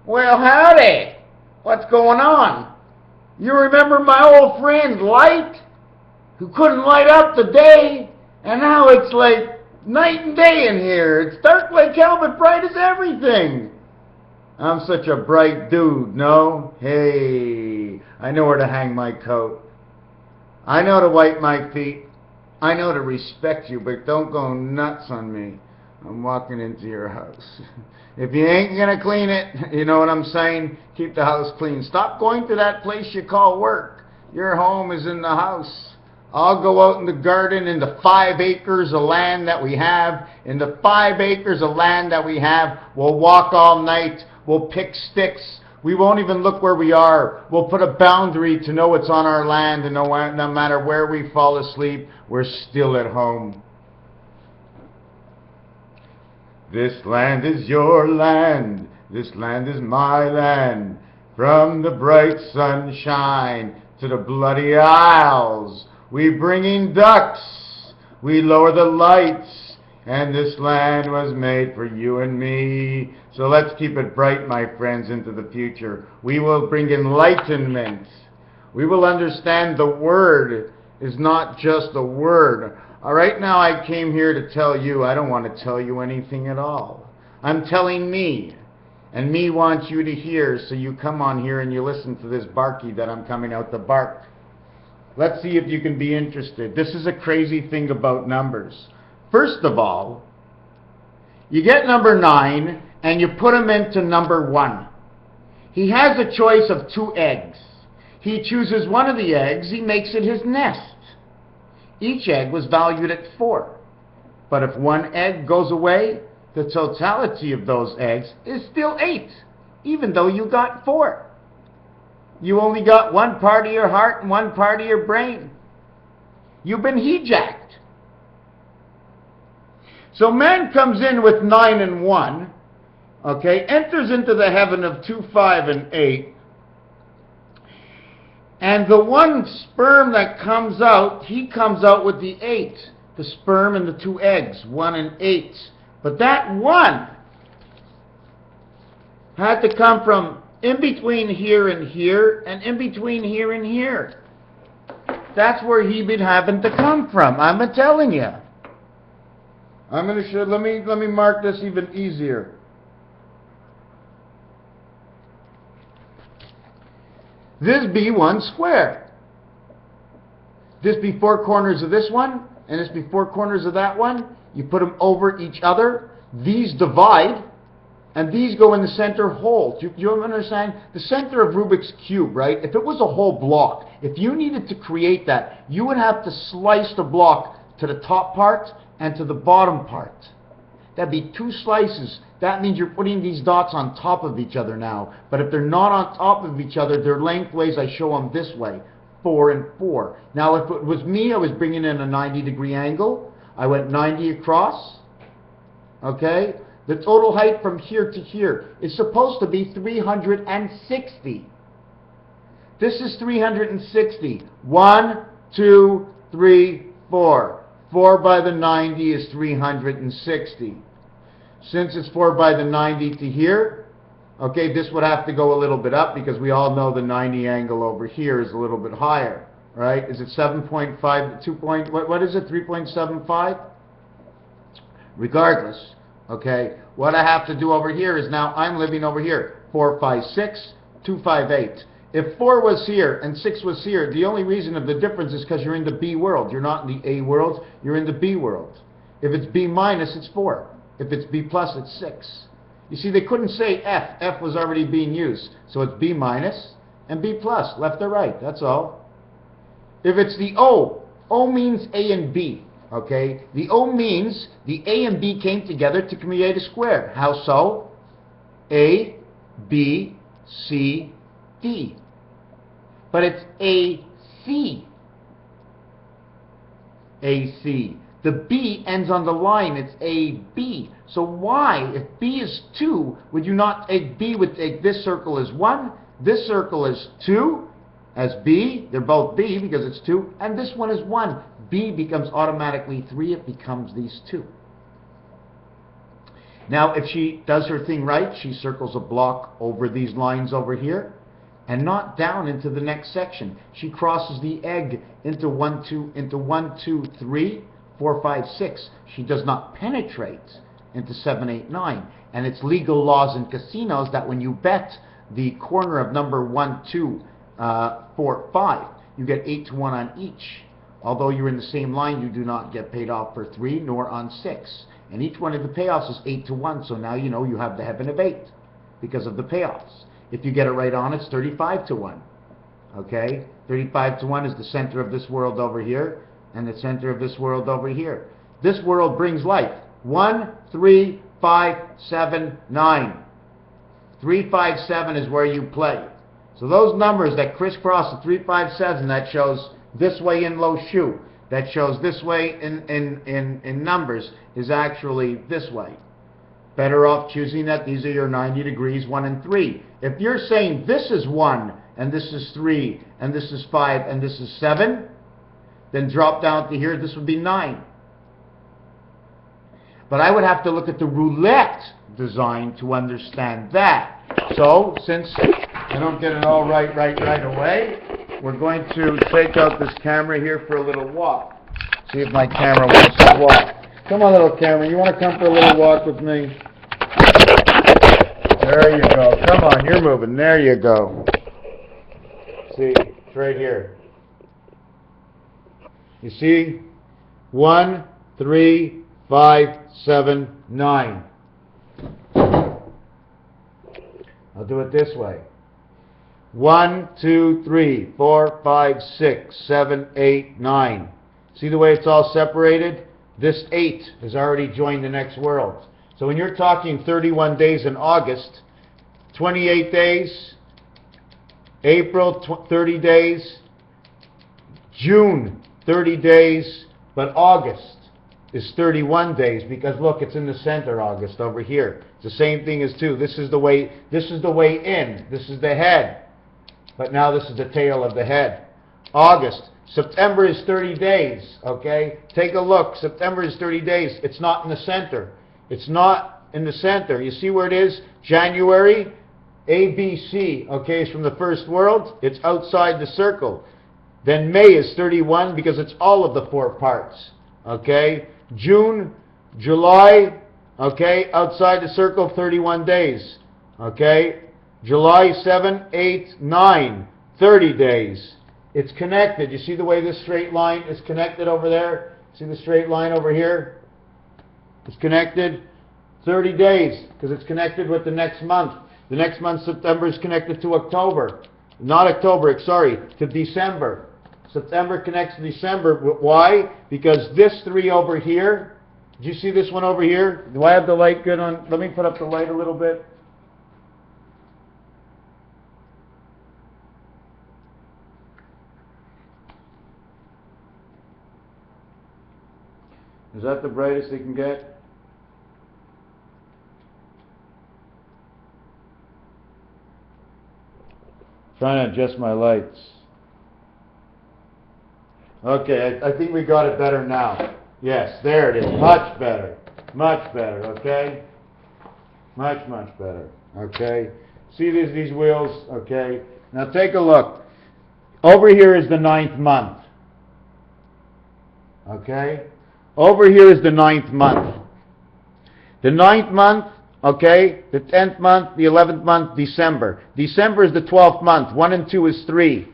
Well, howdy. What's going on? You remember my old friend Light, who couldn't light up the day, and now it's like night and day in here. It's dark like hell, but bright as everything. I'm such a bright dude, no? Hey, I know where to hang my coat. I know to wipe my feet. I know to respect you, but don't go nuts on me. I'm walking into your house. If you ain't gonna clean it, you know what I'm saying? Keep the house clean. Stop going to that place you call work. Your home is in the house. I'll go out in the garden in the 5 acres of land that we have. In the 5 acres of land that we have, we'll walk all night. We'll pick sticks. We won't even look where we are. We'll put a boundary to know it's on our land, and no matter where we fall asleep, we're still at home. This land is your land, this land is my land. From the bright sunshine to the bloody isles, we bring in ducks, we lower the lights, and this land was made for you and me. So let's keep it bright, my friends, into the future. We will bring enlightenment. We will understand the word is not just a word. All right, now I came here to tell you, I don't want to tell you anything at all. I'm telling me, and me wants you to hear, so you come on here and you listen to this barky that I'm coming out to bark. Let's see if you can be interested. This is a crazy thing about numbers. First of all, you get number 9 and you put him into number 1. He has a choice of 2 eggs. He chooses one of the eggs, he makes it his nest. Each egg was valued at 4. But if one egg goes away, the totality of those eggs is still 8, even though you got 4. You only got one part of your heart and one part of your brain. You've been hijacked. So man comes in with 9 and 1, okay, enters into the heaven of 2, 5, and 8. And the one sperm that comes out, he comes out with the 8. The sperm and the 2 eggs, 1 and 8. But that 1 had to come from in between here and here, and in between here and here. That's where he been having to come from. I'm telling you. I'm going to show. Let me mark this even easier. This be 1 square. This be 4 corners of this one, and this be 4 corners of that one. You put them over each other. These divide, and these go in the center hole. Do you understand? The center of Rubik's Cube, right? If it was a whole block, if you needed to create that, you would have to slice the block to the top part and to the bottom part. That'd be 2 slices. That means you're putting these dots on top of each other now. But if they're not on top of each other, they're lengthways. I show them this way, 4 and 4. Now, if it was me, I was bringing in a 90-degree angle. I went 90 across. Okay? The total height from here to here is supposed to be 360. This is 360. 1, 2, 3, 4. 4 by the 90 is 360. Since it's 4 by the 90 to here, okay, this would have to go a little bit up because we all know the 90 angle over here is a little bit higher, right? Is it 7.5, 2 point, what is it, 3.75? Regardless, okay, what I have to do over here is now I'm living over here, 4, 5, 6, 2, 5, 8. If 4 was here and 6 was here, the only reason of the difference is because you're in the B world. You're not in the A world, you're in the B world. If it's B minus, it's 4. If it's B plus, it's 6. You see, they couldn't say F. F was already being used. So it's B minus and B plus, left or right, that's all. If it's the O, O means A and B, okay? The O means the A and B came together to create a square. How so? A, B, C, D. But it's AC. AC. The B ends on the line. It's AB. So why, if B is 2, would you not take B would take this circle as 1, this circle is 2, as B, they're both B because it's 2, and this one is 1. B becomes automatically 3, it becomes these 2. Now, if she does her thing right, she circles a block over these lines over here and not down into the next section. She crosses the egg into 1, 2, 3, 4, 5, 6. She does not penetrate into 7, 8, 9. And it's legal laws in casinos that when you bet the corner of number 1, 2, 4, 5, you get 8 to 1 on each. Although you're in the same line, you do not get paid off for 3 nor on 6. And each one of the payoffs is 8 to 1, so now you know you have the heaven of 8 because of the payoffs. If you get it right on, it's 35 to 1. Okay? 35 to 1 is the center of this world over here and the center of this world over here. This world brings life. 1, 3, 5, 7, 9. 3, 5, 7 is where you play. So those numbers that crisscross the 3, 5, 7, that shows this way in low shoe, that shows this way in numbers, is actually this way. Better off choosing that these are your 90 degrees, 1 and 3. If you're saying this is 1, and this is 3, and this is 5, and this is 7, then drop down to here, this would be 9. But I would have to look at the roulette design to understand that. So, since I don't get it all right away, we're going to take out this camera here for a little walk. See if my camera wants to walk. Come on, little camera. You want to come for a little walk with me? There you go. Come on, you're moving. There you go. See, it's right here. You see? 1, 3, 5, 7, 9. I'll do it this way. 1, 2, 3, 4, 5, 6, 7, 8, 9. See the way it's all separated? This 8 has already joined the next world. So when you're talking 31 days in August, 28 days, April 30 days, June 30 days, but August is 31 days because look, it's in the center, August, over here. It's the same thing as 2. This is the way in. This is the head. But now this is the tail of the head. August. September is 30 days, okay? Take a look. September is 30 days. It's not in the center. It's not in the center. You see where it is? January, ABC, okay, is from the first world. It's outside the circle. Then May is 31 because it's all of the 4 parts, okay? June, July, okay, outside the circle, 31 days, okay? July 7, 8, 9, 30 days. It's connected. You see the way this straight line is connected over there? See the straight line over here? It's connected. 30 days because it's connected with the next month. The next month, September, is connected to October. Not October, sorry, to December. September connects to December. Why? Because this 3 over here, did you see this one over here? Do I have the light good on? Let me put up the light a little bit. Is that the brightest they can get? Trying to adjust my lights. Okay, I think we got it better now. Yes, there it is. Much better. Much better, okay? Much better. Okay? See these wheels? Okay. Now take a look. Over here is the 9th month. Okay? Over here is the 9th month. The 9th month, okay, the 10th month, the 11th month, December. December is the 12th month. 1 and 2 is 3.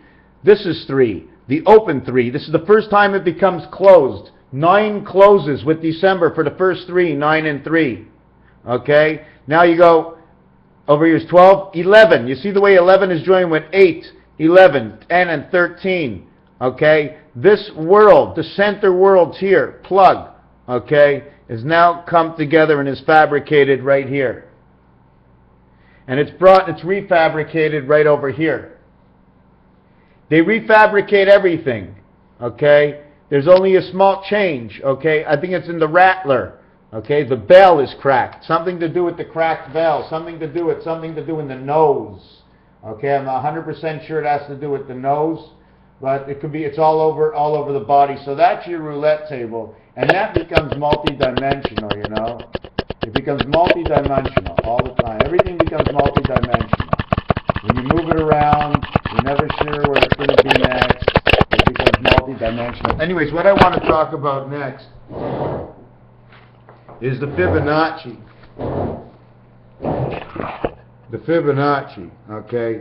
This is 3. The open 3. This is the first time it becomes closed. 9 closes with December for the first 3, 9 and 3. Okay? Now you go, over here is 12, 11. You see the way 11 is joined with 8, 11, 10 and 13. Okay? This world, the center world here, plug, okay, is now come together and is fabricated right here. And it's refabricated right over here. They refabricate everything, okay? There's only a small change, okay? I think it's in the rattler, okay? The bell is cracked. Something to do with the cracked bell. Something to do in the nose, okay? I'm 100% sure it has to do with the nose. But it could be, it's all over the body. So that's your roulette table. And that becomes multi-dimensional, you know. It becomes multi-dimensional all the time. Everything becomes multi-dimensional. When you move it around, you're never sure where it's going to be next. It becomes multi-dimensional. Anyways, what I want to talk about next is the Fibonacci. The Fibonacci, okay?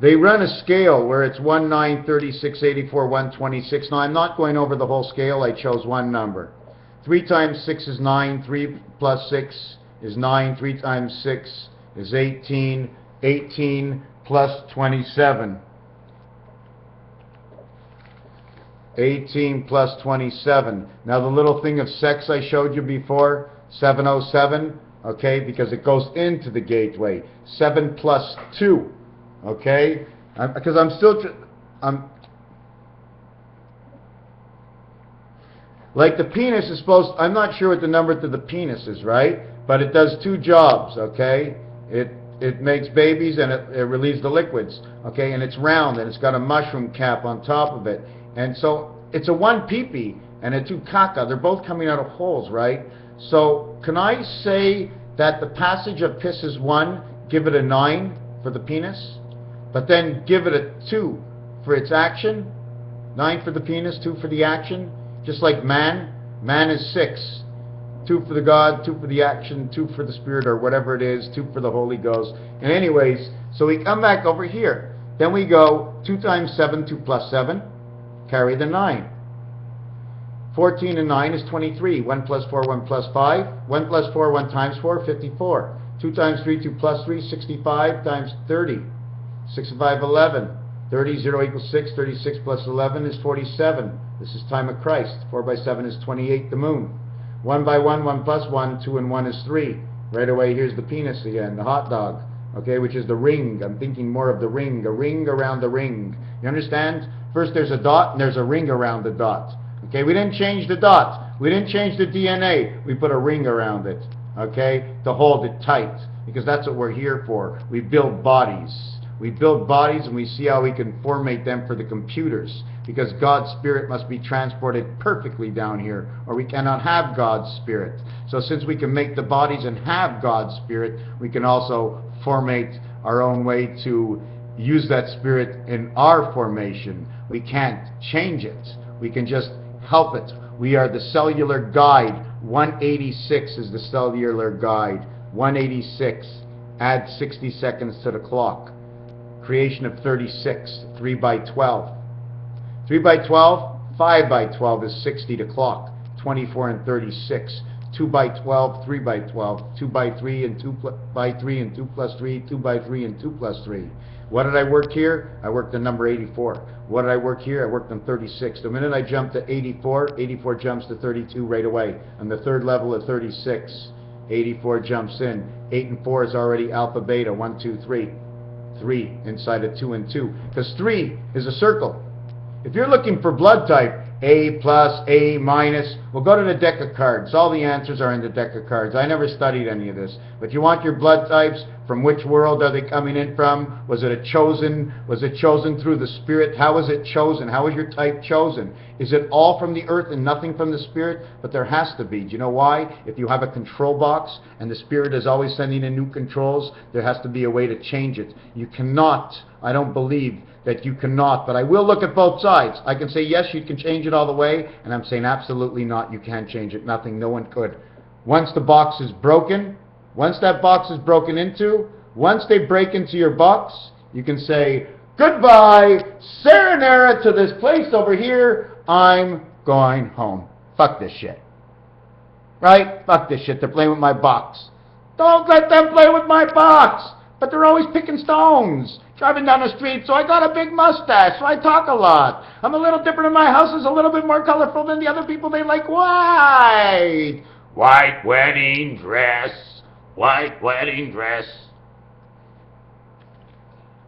They run a scale where it's 1, 9, 36, 84, 126. Now, I'm not going over the whole scale. I chose one number. 3 times 6 is 9. 3 plus 6 is 9. 3 times 6 is 18. 18 plus 27. 18 plus 27. Now, the little thing of sex I showed you before, 707, okay, because it goes into the gateway. 7 plus 2. Okay, because I'm like the penis is supposed. I'm not sure what the number to the penis is, right? But it does 2 jobs. Okay, it makes babies and it relieves the liquids. Okay, and it's round and it's got a mushroom cap on top of it, and so it's a 1 pee-pee and a 2 caca. They're both coming out of holes, right? So can I say that the passage of piss is 1? Give it a 9 for the penis. But then give it a 2 for its action. 9 for the penis, 2 for the action. Just like man. Man is 6. 2 for the God, 2 for the action, 2 for the Spirit, or whatever it is, 2 for the Holy Ghost. And anyways, so we come back over here. Then we go 2 times 7, 2 plus 7. Carry the 9. 14 and 9 is 23. 1 plus 4, 1 plus 5. 1 plus 4, 1 times 4, 54. 2 times 3, 2 plus 3, 65 times 30. 6 and 5, 11. 30, 0 equals 6. 36 plus 11 is 47. This is time of Christ. 4 by 7 is 28, the moon. 1 by 1, 1 plus 1, 2 and 1 is 3. Right away, here's the penis again, the hot dog, okay, which is the ring. I'm thinking more of the ring, a ring around the ring. You understand? First there's a dot and there's a ring around the dot. Okay, we didn't change the dot. We didn't change the DNA. We put a ring around it, okay, to hold it tight, because that's what we're here for. We build bodies. We build bodies and we see how we can formate them for the computers, because God's Spirit must be transported perfectly down here, or we cannot have God's Spirit. So since we can make the bodies and have God's Spirit, we can also formate our own way to use that Spirit in our formation. We can't change it. We can just help it. We are the cellular guide. 186 is the cellular guide. 186. Add 60 seconds to the clock. Creation of 36, 3 by 12. 3 by 12, 5 by 12 is 60 to clock. 24 and 36. 2 by 12, 3 by 12. 2 by 3 and 2 by 3 and 2 plus 3. 2 by 3 and 2 plus 3. What did I work here? I worked on number 84. What did I work here? I worked on 36. The minute I jumped to 84, 84 jumps to 32 right away. On the third level of 36, 84 jumps in. 8 and 4 is already alpha beta. 1, 2, 3. 3 inside of 2 and 2. Because 3 is a circle. If you're looking for blood type, A plus, A minus, well, go to the deck of cards. All the answers are in the deck of cards. I never studied any of this. But you want your blood types, from which world are they coming in from? Was it chosen? Was it chosen through the Spirit? How was it chosen? How was your type chosen? Is it all from the earth and nothing from the Spirit? But there has to be. Do you know why? If you have a control box and the Spirit is always sending in new controls, there has to be a way to change it. You cannot, I don't believe that you cannot, but I will look at both sides. I can say, yes, you can change it all the way, and I'm saying absolutely not, you can't change it, nothing, no one could. Once the box is broken, once that box is broken into, once they break into your box, you can say, goodbye, sayonara to this place over here, I'm going home. Fuck this shit. Right? Fuck this shit, they're playing with my box. Don't let them play with my box! But they're always picking stones. Driving down the street, so I got a big mustache, so I talk a lot. I'm a little different, and my house is a little bit more colorful than the other people. They like white. White wedding dress. White wedding dress.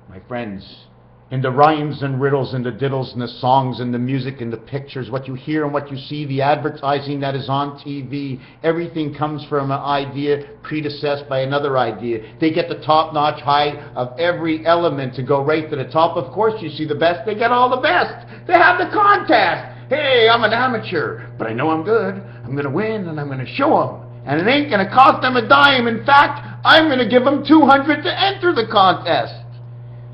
My friends, in the rhymes and riddles and the diddles and the songs and the music and the pictures, what you hear and what you see, the advertising that is on TV, everything comes from an idea predecessed by another idea. They get the top-notch high of every element to go right to the top. Of course, you see the best, they get all the best. They have the contest. Hey, I'm an amateur, but I know I'm good. I'm going to win, and I'm going to show them. And it ain't going to cost them a dime. In fact, I'm going to give them $200 to enter the contest.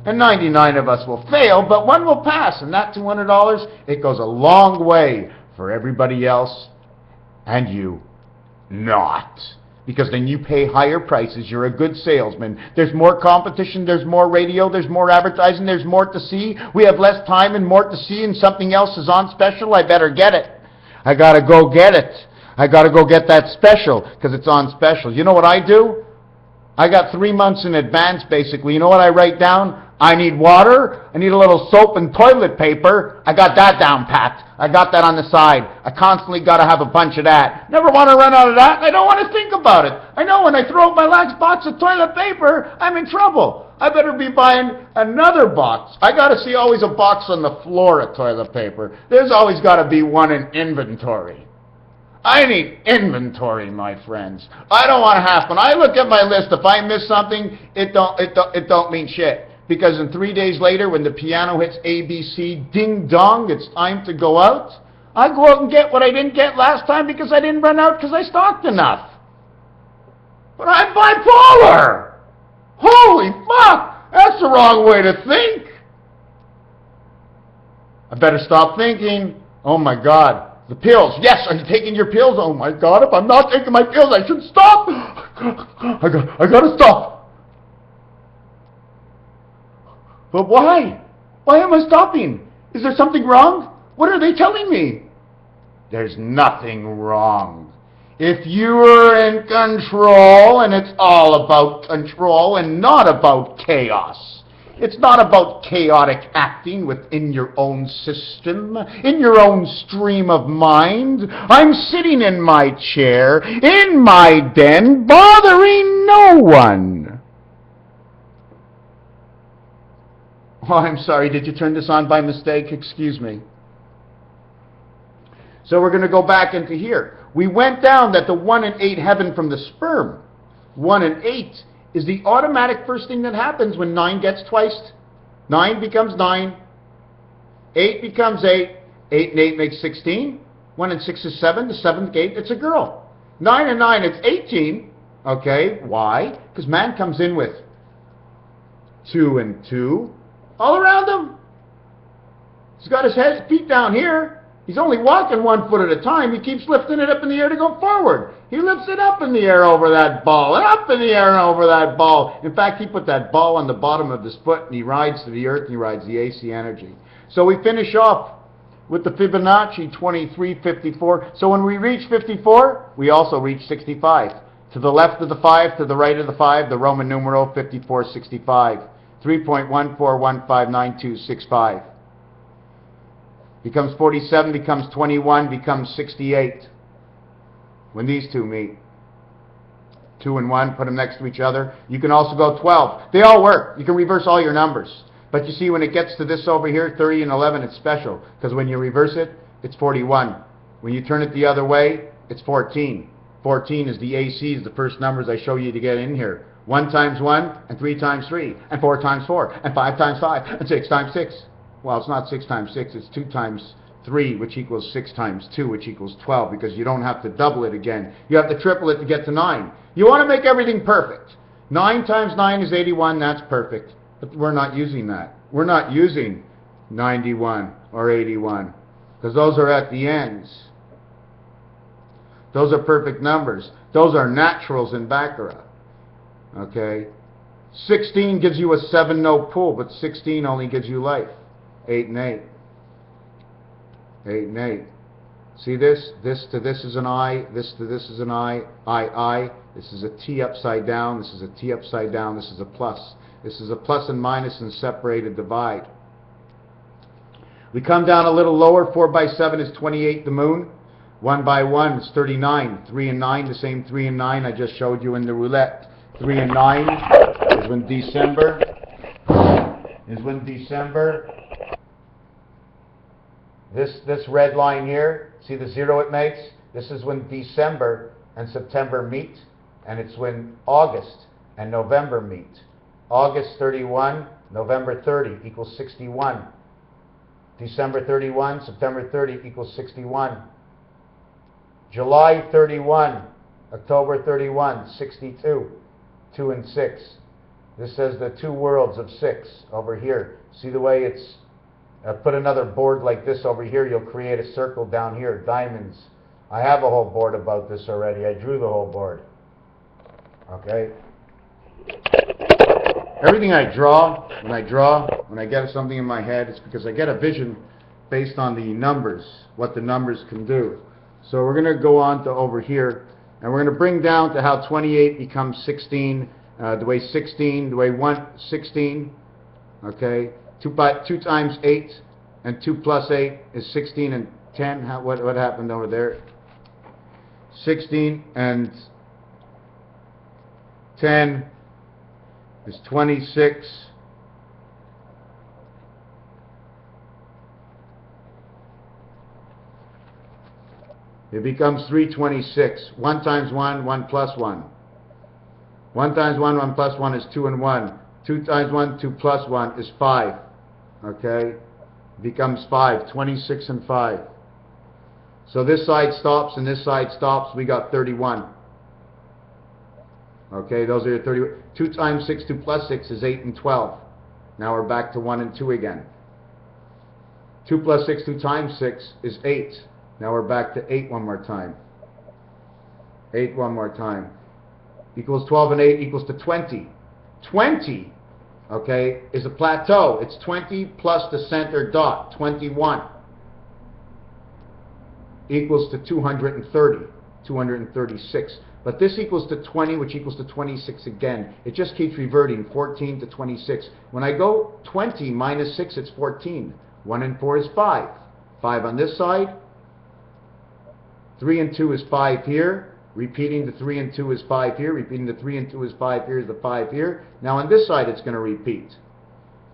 And 99 of us will fail, but one will pass. And that $200, it goes a long way for everybody else and you not. Because then you pay higher prices. You're a good salesman. There's more competition. There's more radio. There's more advertising. There's more to see. We have less time and more to see, and something else is on special. I better get it. I got to go get it. I got to go get that special because it's on special. You know what I do? I got 3 months in advance, basically. You know what I write down? I need water. I need a little soap and toilet paper. I got that down pat. I got that on the side. I constantly got to have a bunch of that. Never want to run out of that. I don't want to think about it. I know when I throw out my last box of toilet paper, I'm in trouble. I better be buying another box. I got to see always a box on the floor of toilet paper. There's always got to be one in inventory. I need inventory, my friends. I don't want to have, when I look at my list, if I miss something, it don't mean shit. Because in 3 days later, when the piano hits ABC, ding dong, it's time to go out, I go out and get what I didn't get last time because I didn't run out because I stocked enough. But I'm bipolar! Holy fuck! That's the wrong way to think! I better stop thinking. Oh my God. The pills. Yes, are you taking your pills? Oh my God, if I'm not taking my pills, I should stop. I gotta stop. But why? Why am I stopping? Is there something wrong? What are they telling me? There's nothing wrong. If you are in control, and it's all about control and not about chaos. It's not about chaotic acting within your own system, in your own stream of mind. I'm sitting in my chair, in my den, bothering no one. Oh, I'm sorry, did you turn this on by mistake? Excuse me. So we're going to go back into here. We went down that the 1 in 8 heaven from the sperm, 1 in 8, is the automatic first thing that happens when 9 gets twiced. 9 becomes 9. 8 becomes 8. 8 and 8 makes 16. 1 and 6 is 7. The 7th gate, it's a girl. 9 and 9, it's 18. Okay, why? Because man comes in with 2 and 2 all around him. He's got his feet down here. He's only walking 1 foot at a time. He keeps lifting it up in the air to go forward. He lifts it up in the air over that ball, and up in the air and over that ball. In fact, he put that ball on the bottom of his foot, and he rides to the earth, and he rides the AC energy. So we finish off with the Fibonacci 2354. So when we reach 54, we also reach 65. To the left of the 5, to the right of the 5, the Roman numeral 5465. 3.14159265. Becomes 47, becomes 21, becomes 68. When these two meet. 2 and 1, put them next to each other. You can also go 12. They all work. You can reverse all your numbers. But you see, when it gets to this over here, 30 and 11, it's special. Because when you reverse it, it's 41. When you turn it the other way, it's 14. 14 is the ACs, the first numbers I show you to get in here. 1 times 1, and 3 times 3, and 4 times 4, and 5 times 5, and 6 times 6. Well, it's not 6 times 6, it's 2 times 3, which equals 6 times 2, which equals 12, because you don't have to double it again. You have to triple it to get to 9. You want to make everything perfect. 9 times 9 is 81, that's perfect. But we're not using that. We're not using 91 or 81, because those are at the ends. Those are perfect numbers. Those are naturals in Baccarat. Okay? 16 gives you a 7-note pull, but 16 only gives you life. 8 and 8. 8 and 8. See this? This to this is an I. This to this is an I. I. This is a T upside down. This is a T upside down. This is a plus. This is a plus and minus and separated divide. We come down a little lower. 4 by 7 is 28, the moon. 1 by 1 is 39. 3 and 9, the same 3 and 9 I just showed you in the roulette. 3 and 9 is when December. This red line here, see the 0 it makes? This is when December and September meet, and it's when August and November meet. August 31, November 30 equals 61. December 31, September 30 equals 61. July 31 October 31, 62, 2 and 6. This says the two worlds of 6 over here. See the way it's, put another board like this over here, you'll create a circle down here, diamonds. I have a whole board about this already. I drew the whole board. Okay? Everything I draw, when I get something in my head, it's because I get a vision based on the numbers, what the numbers can do. So we're going to go on to over here, and we're going to bring down to how 28 becomes 16, the way 16, okay? 2 times 8 and 2 plus 8 is 16 and 10. What happened over there? 16 and 10 is 26. It becomes 326. 1 times 1, 1 plus 1. 1 times 1, 1 plus 1 is 2 and 1. 2 times 1, 2 plus 1 is 5. Okay? It becomes 5. 26 and 5. So this side stops and this side stops. We got 31. Okay, those are your 30. 2 times 6, 2 plus 6 is 8 and 12. Now we're back to 1 and 2 again. 2 plus 6, 2 times 6 is 8. Now we're back to 8 one more time. 8 one more time. Equals 12 and 8 equals to 20. 20, okay, is a plateau. It's 20 plus the center dot, 21. Equals to 230, 236. But this equals to 20, which equals to 26 again. It just keeps reverting, 14 to 26. When I go 20 minus 6, it's 14. 1 and 4 is 5. 5 on this side. 3 and 2 is 5 here. Repeating the 3 and 2 is 5 here. Repeating the 3 and 2 is 5 here, is the 5 here. Now on this side, it's going to repeat.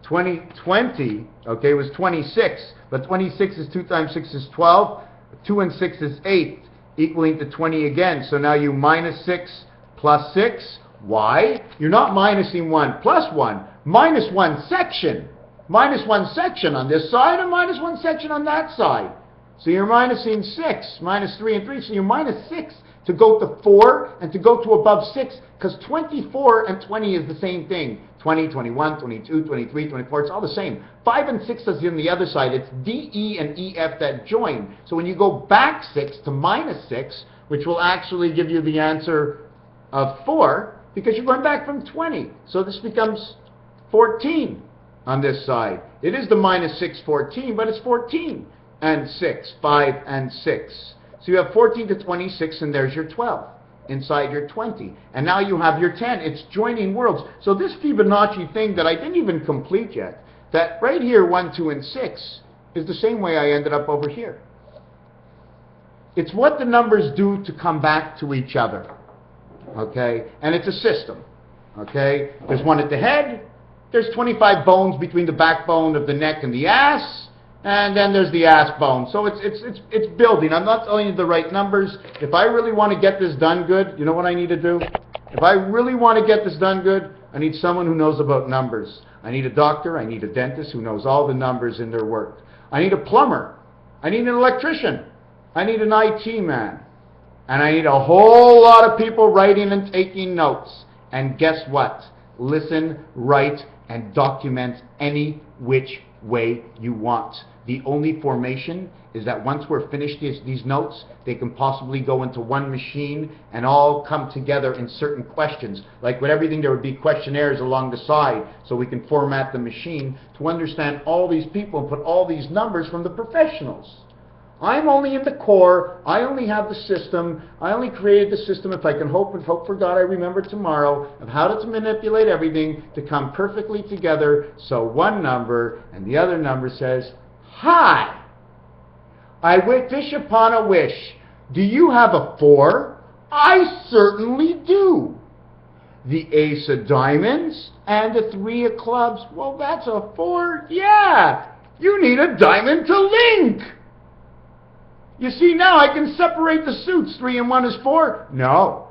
20, okay, was 26. But 26 is 2 times 6 is 12. 2 and 6 is 8, equaling to 20 again. So now you minus 6 plus 6. Why? You're not minusing 1 plus 1. Minus 1 section. Minus 1 section on this side and minus 1 section on that side. So you're minusing 6, minus 3 and 3. So you're minus 6 to go to 4 and to go to above 6, because 24 and 20 is the same thing. 20, 21, 22, 23, 24, it's all the same. 5 and 6 is on the other side. It's D, E, and E, F that join. So when you go back 6 to minus 6, which will actually give you the answer of 4, because you're going back from 20. So this becomes 14 on this side. It is the minus 6, 14, but it's 14 and 6, 5 and 6. So you have 14 to 26, and there's your 12 inside your 20. And now you have your 10. It's joining worlds. So this Fibonacci thing that I didn't even complete yet, that right here, 1, 2, and 6, is the same way I ended up over here. It's what the numbers do to come back to each other. Okay? And it's a system. Okay? There's one at the head. There's 25 bones between the backbone of the neck and the ass. And then there's the ass bone. So it's building. I'm not telling you the right numbers. If I really want to get this done good, you know what I need to do? If I really want to get this done good, I need someone who knows about numbers. I need a doctor. I need a dentist who knows all the numbers in their work. I need a plumber. I need an electrician. I need an IT man. And I need a whole lot of people writing and taking notes. And guess what? Listen, write, and document any which way you want. The only formation is that once we're finished these notes, they can possibly go into one machine and all come together in certain questions. Like with everything, there would be questionnaires along the side, so we can format the machine to understand all these people and put all these numbers from the professionals. I'm only in the core. I only have the system. I only created the system, if I can hope and hope for God I remember tomorrow, of how to manipulate everything to come perfectly together so one number and the other number says, hi, I wish upon a wish. Do you have a 4? I certainly do. The ace of diamonds and the 3 of clubs. Well, that's a 4. Yeah, you need a diamond to link. You see, now I can separate the suits. 3 and 1 is 4. No.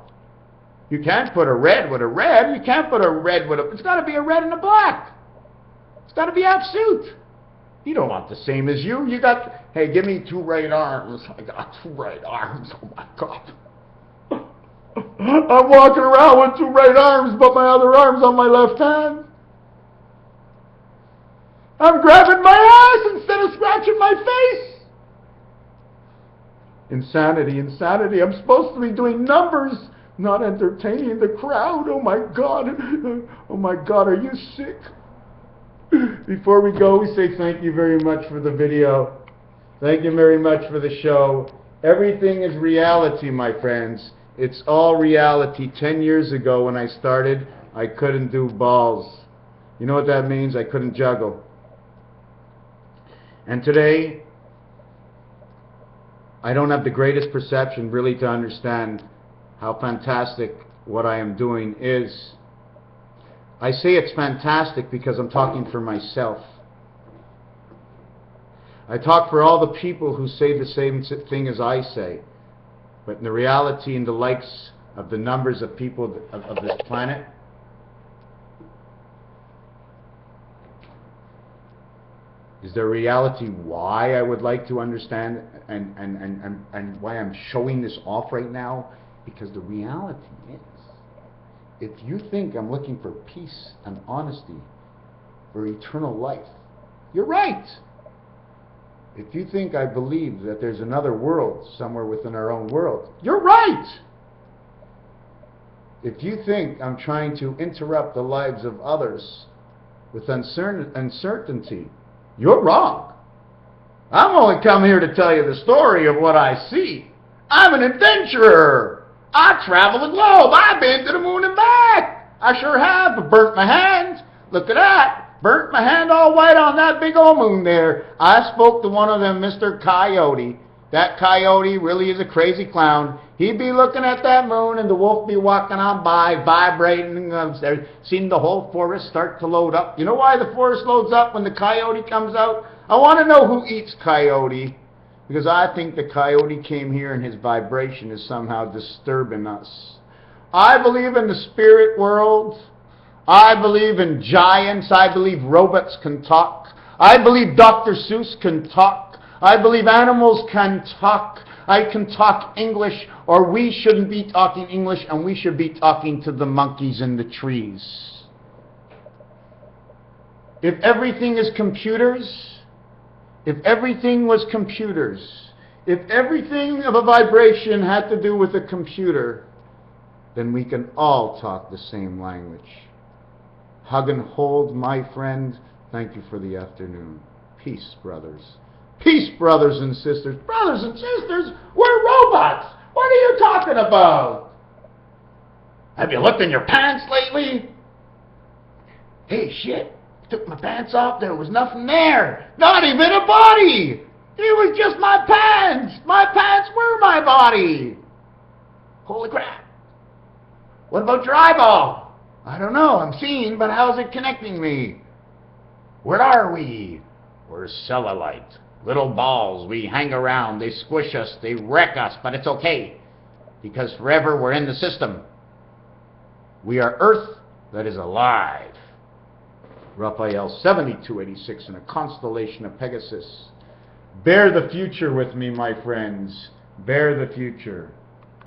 You can't put a red with a red. You can't put a red with a... It's got to be a red and a black. It's got to be half suit. You don't want the same as you. You got... Hey, give me 2 right arms. I got 2 right arms. Oh, my God. I'm walking around with two right arms, but my other arm's on my left hand. I'm grabbing my ass instead of scratching my face. Insanity, insanity. I'm supposed to be doing numbers, not entertaining the crowd. Oh my God. Oh my God, are you sick? Before we go, we say thank you very much for the video. Thank you very much for the show. Everything is reality, my friends. It's all reality. 10 years ago when I started, I couldn't do balls. You know what that means? I couldn't juggle. And today, I don't have the greatest perception really to understand how fantastic what I am doing is. I say it's fantastic because I'm talking for myself. I talk for all the people who say the same thing as I say. But in the reality and the likes of the numbers of people of this planet, is there reality why I would like to understand and why I'm showing this off right now? Because the reality is, if you think I'm looking for peace and honesty for eternal life, you're right. If you think I believe that there's another world somewhere within our own world, you're right. If you think I'm trying to interrupt the lives of others with uncertainty, you're wrong. I'm only come here to tell you the story of what I see. I'm an adventurer. I travel the globe. I've been to the moon and back. I sure have, but burnt my hands. Look at that. Burnt my hand all white on that big old moon there. I spoke to one of them, Mr. Coyote. That coyote really is a crazy clown. He'd be looking at that moon and the wolf be walking on by, vibrating. Seen the whole forest start to load up. You know why the forest loads up when the coyote comes out? I want to know who eats coyote. Because I think the coyote came here and his vibration is somehow disturbing us. I believe in the spirit world. I believe in giants. I believe robots can talk. I believe Dr. Seuss can talk. I believe animals can talk. I can talk English, or we shouldn't be talking English, and we should be talking to the monkeys in the trees. If everything is computers, if everything was computers, if everything of a vibration had to do with a computer, then we can all talk the same language. Hug and hold, my friend. Thank you for the afternoon. Peace, brothers. Peace, brothers and sisters. Brothers and sisters, we're robots. What are you talking about? Have you looked in your pants lately? Hey, shit. Took my pants off. There was nothing there. Not even a body. It was just my pants. My pants were my body. Holy crap. What about your eyeball? I don't know. I'm seeing, but how's it connecting me? Where are we? We're cellulite. Little balls. We hang around. They squish us. They wreck us. But it's okay. Because forever we're in the system. We are Earth that is alive. Raphael 7286 in a constellation of Pegasus. Bear the future with me, my friends. Bear the future.